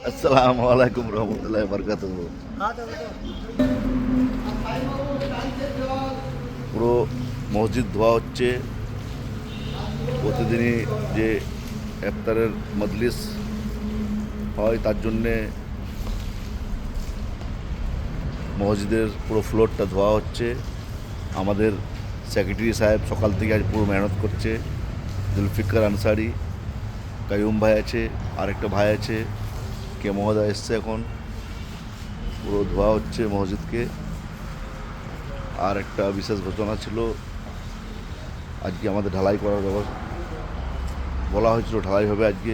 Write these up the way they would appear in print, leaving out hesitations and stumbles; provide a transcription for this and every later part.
আসসালামু আলাইকুম রহমতুল্লাহ বরকাতুহ। পুরো মসজিদ ধোয়া হচ্ছে। প্রতিদিনই যে ইফতারের মজলিস হয় তার জন্যে মসজিদের পুরো ফ্লোরটা ধোয়া হচ্ছে। আমাদের সেক্রেটারি সাহেব সকাল থেকে আজ পুরো মেহনত করছে। জুলফিকার আনসারি, কাইয়ুম ভাই আছে, আরেকটা ভাই আছে, কে মহোদয় এসছে। এখন পুরো ধোয়া হচ্ছে মসজিদকে। আর একটা বিশেষ ঘটনা ছিল, আজকে আমাদের ঢালাই করার ব্যবস্থা বলা হয়েছিল, ঢালাই হবে আজকে।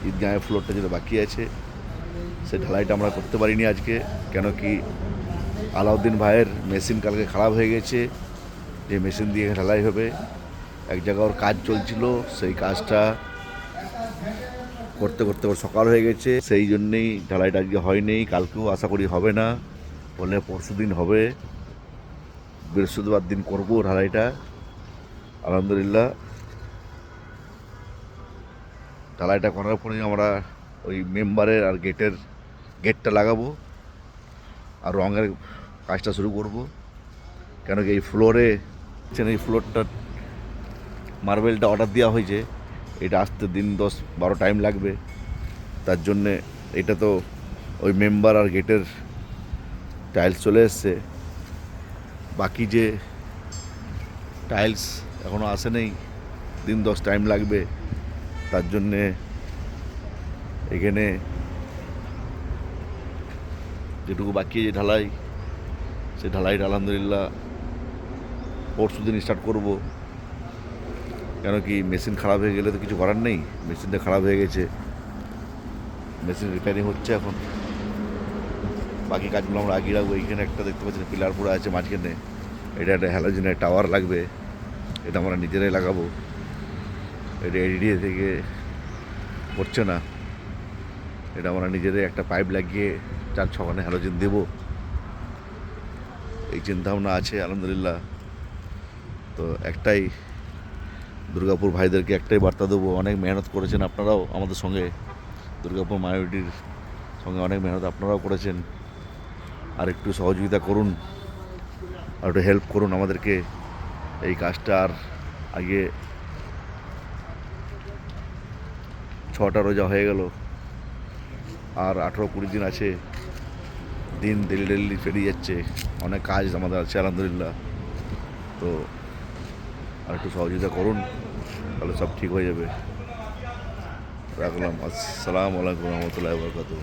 ঈদগাহের ফ্লোরটা যেটা বাকি আছে সেই ঢালাইটা আমরা করতে পারিনি আজকে, কেন কি আলাউদ্দিন ভাইয়ের মেশিন কালকে খারাপ হয়ে গেছে। যে মেশিন দিয়ে ঢালাই হবে, এক জায়গায় ওর কাজ চলছিল, সেই কাজটা করতে করতে ওর সকাল হয়ে গেছে। সেই জন্যেই ঢালাইটা আজকে হয়নি। কালকেও আশা করি হবে না, বললে পরশু দিন হবে। বৃহস্পতিবার দিন করবো ঢালাইটা। আলহামদুলিল্লাহ ঢালাইটা করার পরে আমরা ওই মেম্বারের আর গেটটা লাগাবো আর রঙের কাজটা শুরু করব। কেন কি এই ফ্লোরে এই ফ্লোরটা মার্বেলটা অর্ডার দেওয়া হয়েছে, এটা আসতে দিন 10-12 টাইম লাগবে। তার জন্যে এটা তো ওই মেম্বার আর গেটের টাইলস চলে এসছে, বাকি যে টাইলস এখনও আসে নেই, দিন 10 টাইম লাগবে। তার জন্যে এখানে যেটুকু বাকি যে ঢালাই, সেই ঢালাইটা আলহামদুলিল্লাহ পরশু দিন স্টার্ট করব। কেন কি মেশিন খারাপ হয়ে গেলে তো কিছু করার নেই। মেশিনটা খারাপ হয়ে গেছে, মেশিন রিপেয়ারিং হচ্ছে এখন। বাকি কাজগুলো আমরা আগিয়ে রাখবো। এইখানে একটা দেখতে পাচ্ছি পিলার পড়ে আছে মাঝখানে, এটা একটা হ্যালোজেনের টাওয়ার লাগবে, এটা আমরা নিজেরাই লাগাবো। এটা এডিডিএ থেকে করছে না, এটা আমরা নিজেদের একটা পাইপ লাগিয়ে 4-6 হ্যালোজেন দেবো, এই চিন্তাভাবনা আছে আলহামদুলিল্লাহ। তো একটাই দুর্গাপুর ভাইদেরকে একটাই বার্তা দেবো, অনেক মেহনত করেছেন আপনারাও আমাদের সঙ্গে, দুর্গাপুর মায়াবতীর সঙ্গে অনেক মেহনত আপনারাও করেছেন। আর একটু সহযোগিতা করুন, আর একটু হেল্প করুন আমাদেরকে এই কাজটা। আর আগে 6টা রোজা হয়ে গেল, আর 18-20 দিন আছে। দিন ডেলি পেরিয়ে যাচ্ছে, অনেক কাজ আমাদের আছে আলহামদুলিল্লাহ। তো আর একটু সহযোগিতা করুন, তাহলে সব ঠিক হয়ে যাবে। রাখলাম। আসসালামু আলাইকুম রহমতুল্লাহ বরকাতুহ।